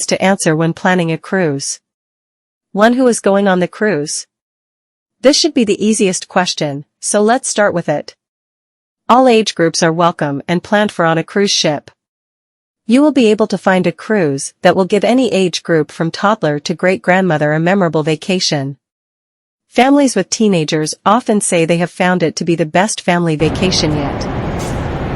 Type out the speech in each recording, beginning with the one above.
to answer when planning a cruise. 1. Who is going on the cruise? This should be the easiest question, so let's start with it. All age groups are welcome and planned for on a cruise ship. You will be able to find a cruise that will give any age group from toddler to great-grandmother a memorable vacation. Families with teenagers often say they have found it to be the best family vacation yet.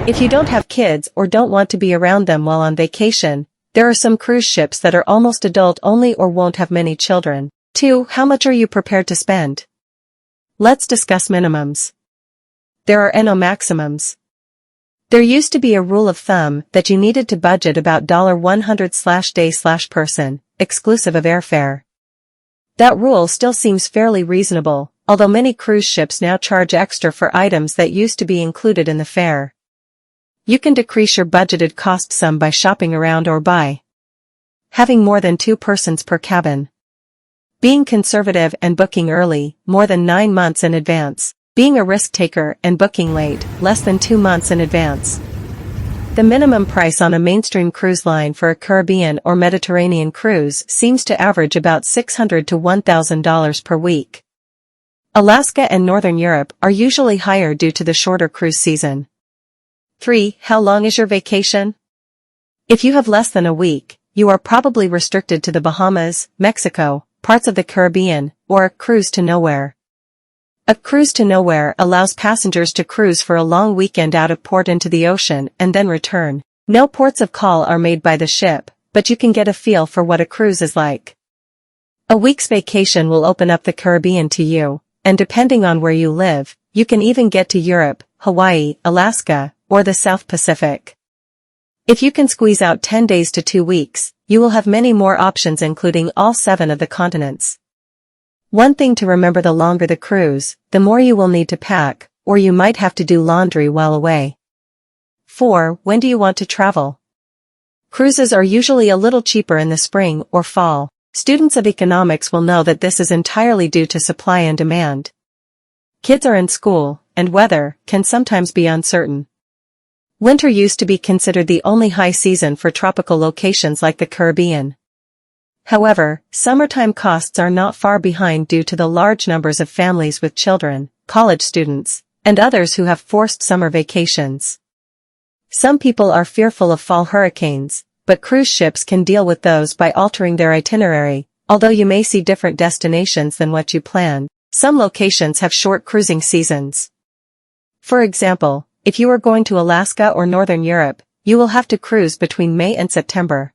If you don't have kids or don't want to be around them while on vacation, there are some cruise ships that are almost adult-only or won't have many children. 2. How much are you prepared to spend? Let's discuss minimums. There are no maximums. There used to be a rule of thumb that you needed to budget about $100/day/person, exclusive of airfare. That rule still seems fairly reasonable, although many cruise ships now charge extra for items that used to be included in the fare. You can decrease your budgeted cost sum by shopping around or by having more than 2 persons per cabin, being conservative and booking early, more than 9 months in advance, being a risk taker and booking late, less than 2 months in advance. The minimum price on a mainstream cruise line for a Caribbean or Mediterranean cruise seems to average about $600 to $1,000 per week. Alaska and Northern Europe are usually higher due to the shorter cruise season. 3. How long is your vacation? If you have less than a week, you are probably restricted to the Bahamas, Mexico, parts of the Caribbean, or a cruise to nowhere. A cruise to nowhere allows passengers to cruise for a long weekend out of port into the ocean and then return. No ports of call are made by the ship, but you can get a feel for what a cruise is like. A week's vacation will open up the Caribbean to you, and depending on where you live, you can even get to Europe, Hawaii, Alaska, or the South Pacific. If you can squeeze out 10 days to 2 weeks, you will have many more options including all 7 of the continents. One thing to remember: the longer the cruise, the more you will need to pack, or you might have to do laundry while away. 4. When do you want to travel? Cruises are usually a little cheaper in the spring or fall. Students of economics will know that this is entirely due to supply and demand. Kids are in school, and weather can sometimes be uncertain. Winter used to be considered the only high season for tropical locations like the Caribbean. However, summertime costs are not far behind due to the large numbers of families with children, college students, and others who have forced summer vacations. Some people are fearful of fall hurricanes, but cruise ships can deal with those by altering their itinerary. Although you may see different destinations than what you planned, some locations have short cruising seasons. For example, if you are going to Alaska or Northern Europe, you will have to cruise between May and September.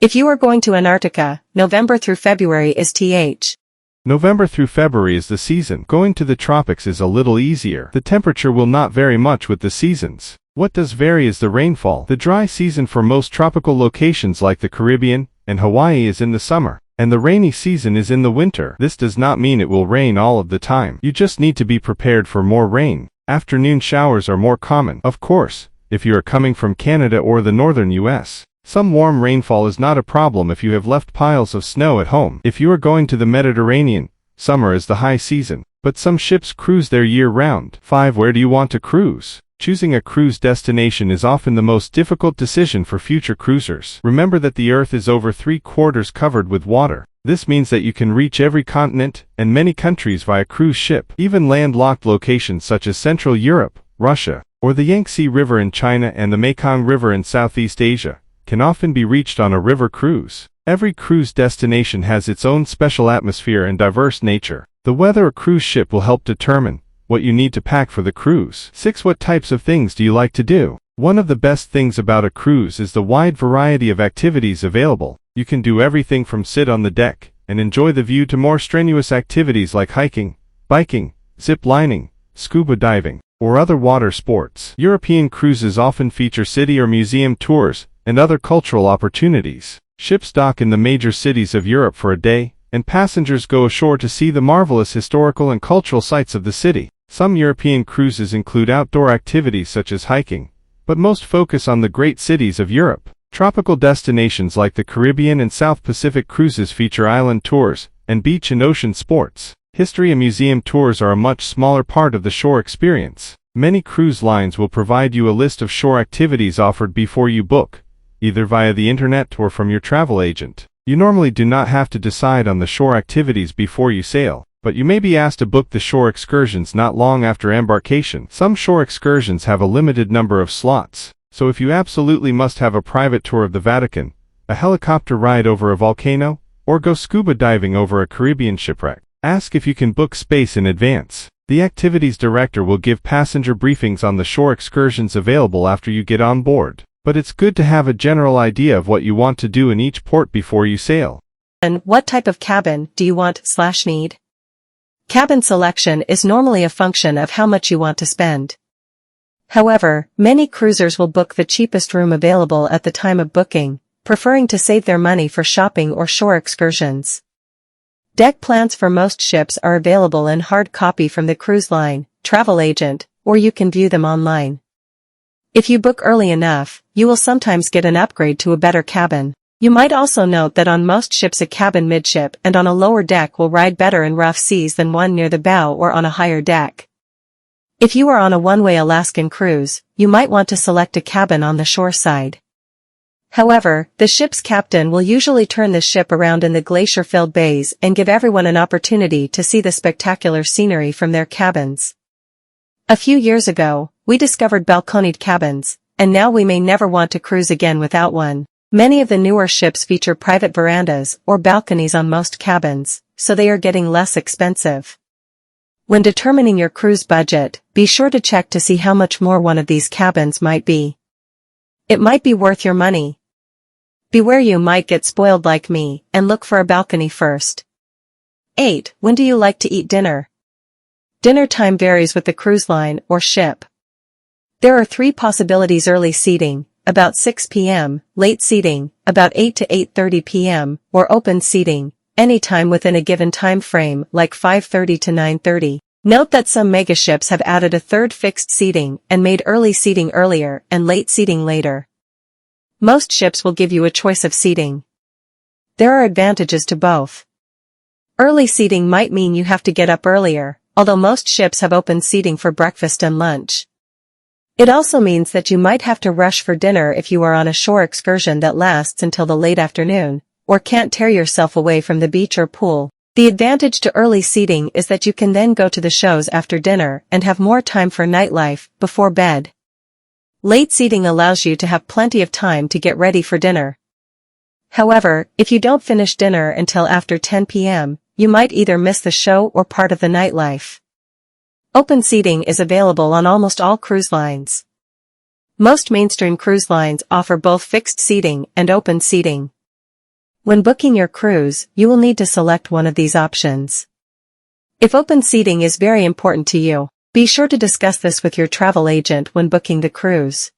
If you are going to Antarctica, November through February is th. November through February is the season. Going to the tropics is a little easier. The temperature will not vary much with the seasons. What does vary is the rainfall. The dry season for most tropical locations like the Caribbean and Hawaii is in the summer, and the rainy season is in the winter. This does not mean it will rain all of the time. You just need to be prepared for more rain. Afternoon showers are more common. Of course, if you are coming from Canada or the northern US. Some warm rainfall is not a problem if you have left piles of snow at home. If you are going to the Mediterranean, summer is the high season, but some ships cruise there year-round. 5. Where do you want to cruise? Choosing a cruise destination is often the most difficult decision for future cruisers. Remember that the Earth is over 3/4 covered with water. This means that you can reach every continent and many countries via cruise ship. Even landlocked locations such as Central Europe, Russia, or the Yangtze River in China and the Mekong River in Southeast Asia can often be reached on a river cruise. Every cruise destination has its own special atmosphere and diverse nature. The weather a cruise ship will help determine what you need to pack for the cruise. 6. What types of things do you like to do? One of the best things about a cruise is the wide variety of activities available. You can do everything from sit on the deck and enjoy the view to more strenuous activities like hiking, biking, zip lining, scuba diving, or other water sports. European cruises often feature city or museum tours and other cultural opportunities. Ships dock in the major cities of Europe for a day, and passengers go ashore to see the marvelous historical and cultural sites of the city. Some European cruises include outdoor activities such as hiking, but most focus on the great cities of Europe. Tropical destinations like the Caribbean and South Pacific cruises feature island tours and beach and ocean sports. History and museum tours are a much smaller part of the shore experience. Many cruise lines will provide you a list of shore activities offered before you book, either via the internet or from your travel agent. You normally do not have to decide on the shore activities before you sail, but you may be asked to book the shore excursions not long after embarkation. Some shore excursions have a limited number of slots, so if you absolutely must have a private tour of the Vatican, a helicopter ride over a volcano, or go scuba diving over a Caribbean shipwreck, ask if you can book space in advance. The activities director will give passenger briefings on the shore excursions available after you get on board, but it's good to have a general idea of what you want to do in each port before you sail. And what type of cabin do you want/need? Cabin selection is normally a function of how much you want to spend. However, many cruisers will book the cheapest room available at the time of booking, preferring to save their money for shopping or shore excursions. Deck plans for most ships are available in hard copy from the cruise line, travel agent, or you can view them online. If you book early enough, you will sometimes get an upgrade to a better cabin. You might also note that on most ships a cabin midship and on a lower deck will ride better in rough seas than one near the bow or on a higher deck. If you are on a one-way Alaskan cruise, you might want to select a cabin on the shore side. However, the ship's captain will usually turn the ship around in the glacier-filled bays and give everyone an opportunity to see the spectacular scenery from their cabins. A few years ago, we discovered balconied cabins, and now we may never want to cruise again without one. Many of the newer ships feature private verandas or balconies on most cabins, so they are getting less expensive. When determining your cruise budget, be sure to check to see how much more one of these cabins might be. It might be worth your money. Beware you might get spoiled like me, and look for a balcony first. 8. When do you like to eat dinner? Dinner time varies with the cruise line or ship. There are 3 possibilities: early seating, about 6 p.m., late seating, about 8 to 8:30 p.m., or open seating, anytime within a given time frame like 5:30 to 9:30. Note that some megaships have added a third fixed seating and made early seating earlier and late seating later. Most ships will give you a choice of seating. There are advantages to both. Early seating might mean you have to get up earlier, although most ships have open seating for breakfast and lunch. It also means that you might have to rush for dinner if you are on a shore excursion that lasts until the late afternoon, or can't tear yourself away from the beach or pool. The advantage to early seating is that you can then go to the shows after dinner and have more time for nightlife before bed. Late seating allows you to have plenty of time to get ready for dinner. However, if you don't finish dinner until after 10 p.m., you might either miss the show or part of the nightlife. Open seating is available on almost all cruise lines. Most mainstream cruise lines offer both fixed seating and open seating. When booking your cruise, you will need to select one of these options. If open seating is very important to you, be sure to discuss this with your travel agent when booking the cruise.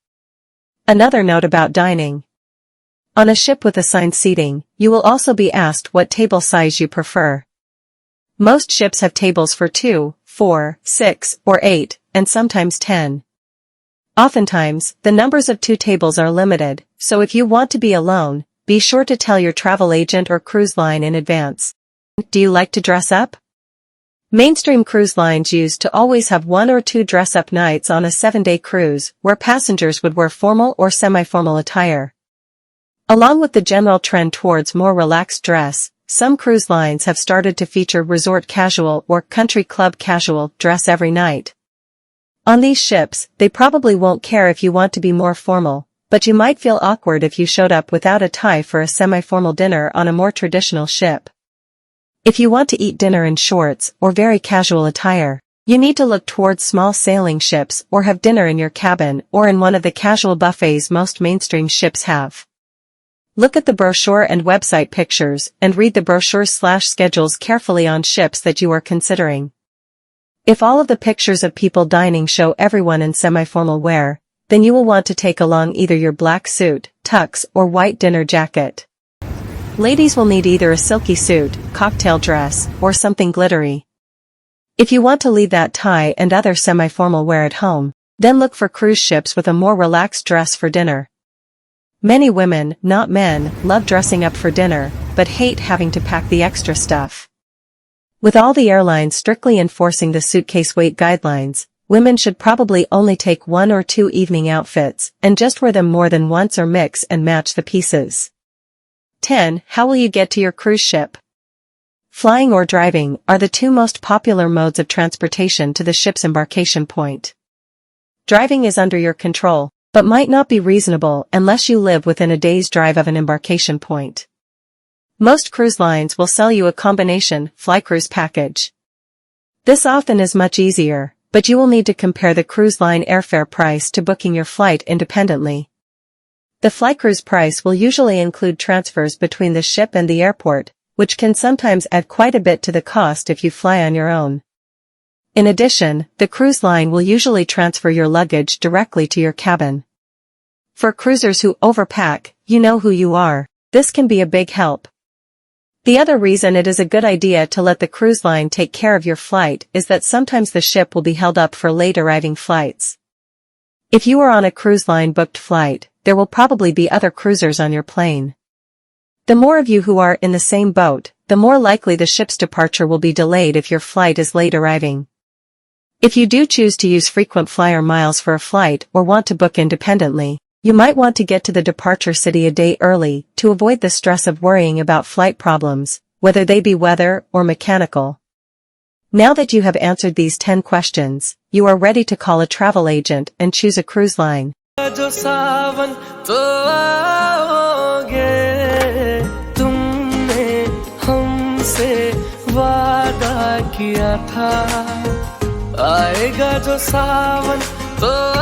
Another note about dining. On a ship with assigned seating, you will also be asked what table size you prefer. Most ships have tables for 2, 4, 6, or 8, and sometimes 10. Oftentimes, the numbers of 2 tables are limited, so if you want to be alone, be sure to tell your travel agent or cruise line in advance. Do you like to dress up? Mainstream cruise lines used to always have 1 or 2 dress-up nights on a 7-day cruise, where passengers would wear formal or semi-formal attire. Along with the general trend towards more relaxed dress, some cruise lines have started to feature resort casual or country club casual dress every night. On these ships, they probably won't care if you want to be more formal, but you might feel awkward if you showed up without a tie for a semi-formal dinner on a more traditional ship. If you want to eat dinner in shorts or very casual attire, you need to look towards small sailing ships or have dinner in your cabin or in one of the casual buffets most mainstream ships have. Look at the brochure and website pictures and read the brochures/schedules carefully on ships that you are considering. If all of the pictures of people dining show everyone in semi-formal wear, then you will want to take along either your black suit, tux, or white dinner jacket. Ladies will need either a silky suit, cocktail dress, or something glittery. If you want to leave that tie and other semi-formal wear at home, then look for cruise ships with a more relaxed dress for dinner. Many women, not men, love dressing up for dinner, but hate having to pack the extra stuff. With all the airlines strictly enforcing the suitcase weight guidelines, Women should probably only take 1 or 2 evening outfits, and just wear them more than once or mix and match the pieces. 10. How will you get to your cruise ship? Flying or driving are the 2 most popular modes of transportation to the ship's embarkation point. Driving is under your control, but might not be reasonable unless you live within a day's drive of an embarkation point. Most cruise lines will sell you a combination fly cruise package. This often is much easier, but you will need to compare the cruise line airfare price to booking your flight independently. The fly cruise price will usually include transfers between the ship and the airport, which can sometimes add quite a bit to the cost if you fly on your own. In addition, the cruise line will usually transfer your luggage directly to your cabin. For cruisers who overpack, you know who you are. This can be a big help. The other reason it is a good idea to let the cruise line take care of your flight is that sometimes the ship will be held up for late arriving flights. If you are on a cruise line booked flight, there will probably be other cruisers on your plane. The more of you who are in the same boat, the more likely the ship's departure will be delayed if your flight is late arriving. If you do choose to use frequent flyer miles for a flight or want to book independently, you might want to get to the departure city a day early to avoid the stress of worrying about flight problems, whether they be weather or mechanical. Now that you have answered these 10 questions, you are ready to call a travel agent and choose a cruise line. आएगा जो सावन तो